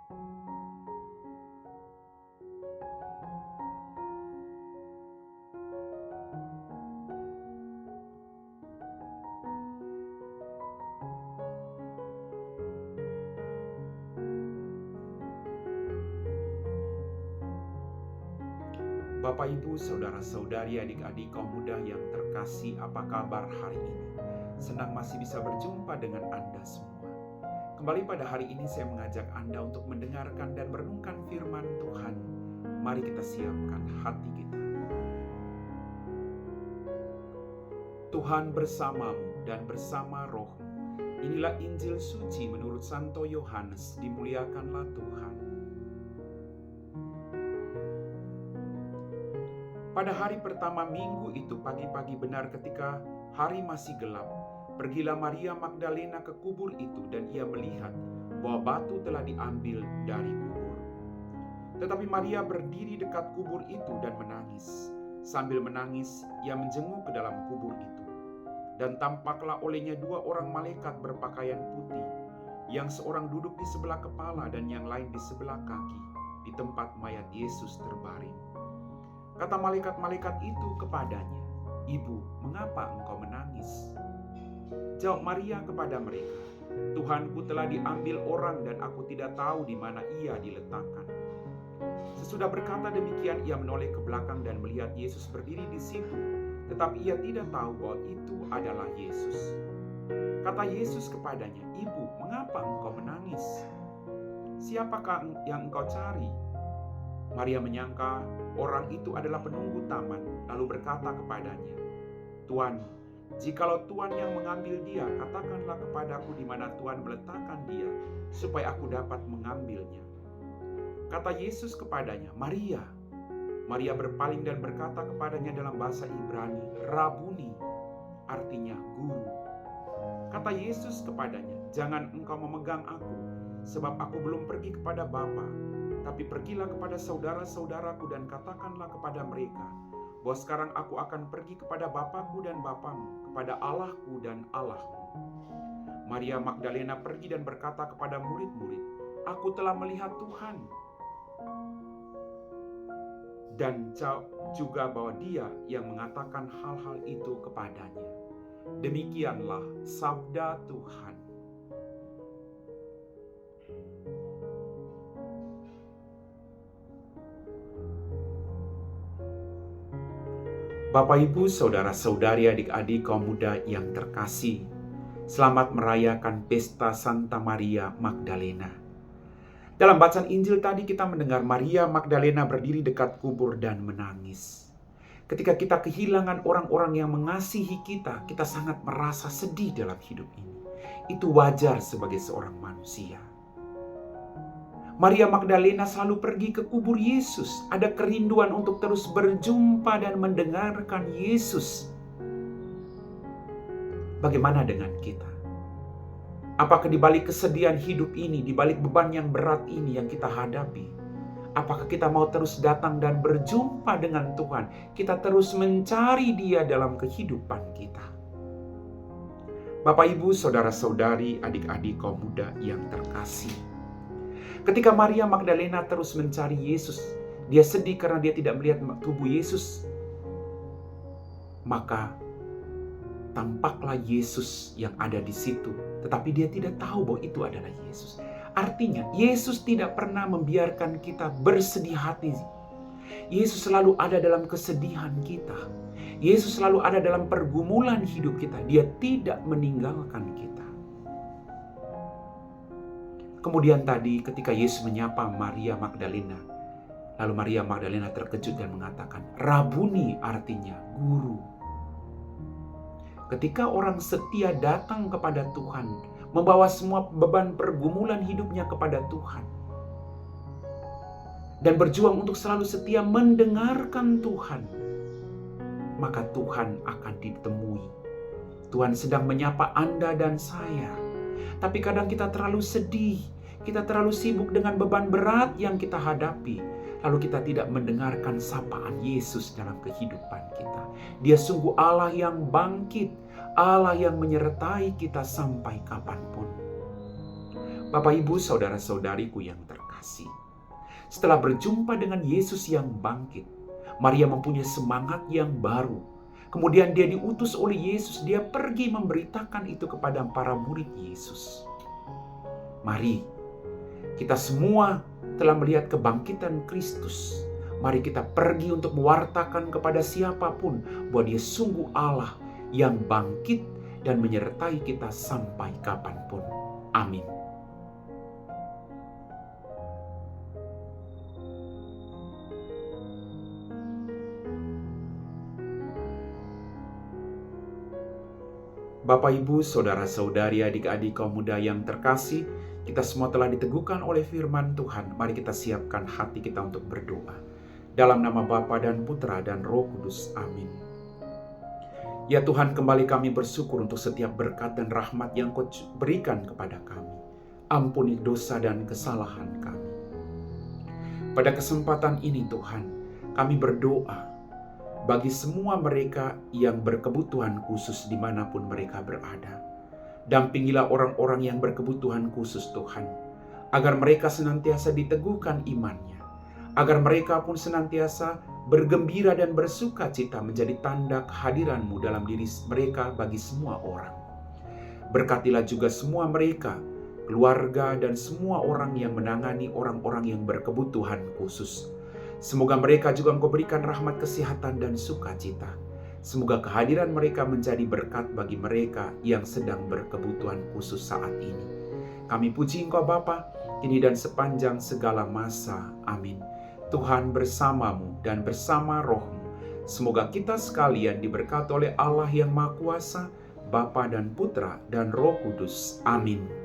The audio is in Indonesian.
Bapak, Ibu, saudara-saudari, adik-adik kaum muda yang terkasih, apa kabar hari ini? Senang masih bisa berjumpa dengan Anda semua. Kembali pada hari ini saya mengajak Anda untuk mendengarkan dan merenungkan firman Tuhan. Mari kita siapkan hati kita. Tuhan bersamamu dan bersama rohmu. Inilah Injil suci menurut Santo Yohanes, dimuliakanlah Tuhan. Pada hari pertama minggu itu, pagi-pagi benar ketika hari masih gelap, pergilah Maria Magdalena ke kubur itu dan ia melihat bahwa batu telah diambil dari kubur. Tetapi Maria berdiri dekat kubur itu dan menangis. Sambil menangis, ia menjenguk ke dalam kubur itu. Dan tampaklah olehnya dua orang malaikat berpakaian putih, yang seorang duduk di sebelah kepala dan yang lain di sebelah kaki, di tempat mayat Yesus terbaring. Kata malaikat-malaikat itu kepadanya, "Ibu, mengapa engkau menangis?" Jawab Maria kepada mereka, "Tuhanku telah diambil orang dan aku tidak tahu di mana ia diletakkan." Sesudah berkata demikian, ia menoleh ke belakang dan melihat Yesus berdiri di situ, tetapi ia tidak tahu bahwa itu adalah Yesus. Kata Yesus kepadanya, "Ibu, mengapa engkau menangis? Siapakah yang engkau cari?" Maria menyangka orang itu adalah penunggu taman, lalu berkata kepadanya, "Tuan, jikalau Tuan yang mengambil dia, katakanlah kepadaku di mana Tuan meletakkan dia, supaya aku dapat mengambilnya." Kata Yesus kepadanya, "Maria." Maria berpaling dan berkata kepadanya dalam bahasa Ibrani, "Rabuni," artinya guru. Kata Yesus kepadanya, "Jangan engkau memegang aku, sebab aku belum pergi kepada Bapa. Tapi pergilah kepada saudara-saudaraku dan katakanlah kepada mereka bahwa sekarang aku akan pergi kepada Bapakku dan Bapamu, kepada Allahku dan Allahmu." Maria Magdalena pergi dan berkata kepada murid-murid, "Aku telah melihat Tuhan." Dan juga bahwa Dia yang mengatakan hal-hal itu kepadanya. Demikianlah sabda Tuhan. Bapak, Ibu, saudara-saudari, adik-adik kaum muda yang terkasih, selamat merayakan pesta Santa Maria Magdalena. Dalam bacaan Injil tadi kita mendengar Maria Magdalena berdiri dekat kubur dan menangis. Ketika kita kehilangan orang-orang yang mengasihi kita, kita sangat merasa sedih dalam hidup ini. Itu wajar sebagai seorang manusia. Maria Magdalena selalu pergi ke kubur Yesus. Ada kerinduan untuk terus berjumpa dan mendengarkan Yesus. Bagaimana dengan kita? Apakah di balik kesedihan hidup ini, di balik beban yang berat ini yang kita hadapi, apakah kita mau terus datang dan berjumpa dengan Tuhan? Kita terus mencari Dia dalam kehidupan kita. Bapak, Ibu, saudara-saudari, adik-adik kaum muda yang terkasih, ketika Maria Magdalena terus mencari Yesus, dia sedih karena dia tidak melihat tubuh Yesus. Maka tampaklah Yesus yang ada di situ, tetapi dia tidak tahu bahwa itu adalah Yesus. Artinya, Yesus tidak pernah membiarkan kita bersedih hati. Yesus selalu ada dalam kesedihan kita. Yesus selalu ada dalam pergumulan hidup kita. Dia tidak meninggalkan kita. Kemudian tadi ketika Yesus menyapa Maria Magdalena, lalu Maria Magdalena terkejut dan mengatakan, "Rabuni," artinya guru. Ketika orang setia datang kepada Tuhan, membawa semua beban pergumulan hidupnya kepada Tuhan, dan berjuang untuk selalu setia mendengarkan Tuhan, maka Tuhan akan ditemui. Tuhan sedang menyapa Anda dan saya. Tapi kadang kita terlalu sedih, kita terlalu sibuk dengan beban berat yang kita hadapi, lalu kita tidak mendengarkan sapaan Yesus dalam kehidupan kita. Dia sungguh Allah yang bangkit, Allah yang menyertai kita sampai kapanpun. Bapak, Ibu, saudara-saudariku yang terkasih, setelah berjumpa dengan Yesus yang bangkit, Maria mempunyai semangat yang baru. Kemudian dia diutus oleh Yesus, dia pergi memberitakan itu kepada para murid Yesus. Mari, kita semua telah melihat kebangkitan Kristus. Mari kita pergi untuk mewartakan kepada siapapun bahwa dia sungguh Allah yang bangkit dan menyertai kita sampai kapanpun. Amin. Bapak, Ibu, saudara-saudari, adik-adik kaum muda yang terkasih, kita semua telah diteguhkan oleh firman Tuhan. Mari kita siapkan hati kita untuk berdoa. Dalam nama Bapa dan Putra dan Roh Kudus. Amin. Ya Tuhan, kembali kami bersyukur untuk setiap berkat dan rahmat yang Kau berikan kepada kami. Ampuni dosa dan kesalahan kami. Pada kesempatan ini Tuhan, kami berdoa bagi semua mereka yang berkebutuhan khusus dimanapun mereka berada. Dampingilah orang-orang yang berkebutuhan khusus Tuhan, agar mereka senantiasa diteguhkan imannya, agar mereka pun senantiasa bergembira dan bersuka cita menjadi tanda kehadiran-Mu dalam diri mereka bagi semua orang. Berkatilah juga semua mereka, keluarga dan semua orang yang menangani orang-orang yang berkebutuhan khusus. Semoga mereka juga Engkau berikan rahmat kesehatan dan sukacita. Semoga kehadiran mereka menjadi berkat bagi mereka yang sedang berkebutuhan khusus saat ini. Kami puji Engkau Bapa, kini dan sepanjang segala masa. Amin. Tuhan bersamamu dan bersama roh-Mu. Semoga kita sekalian diberkati oleh Allah yang Maha Kuasa, Bapa dan Putra dan Roh Kudus. Amin.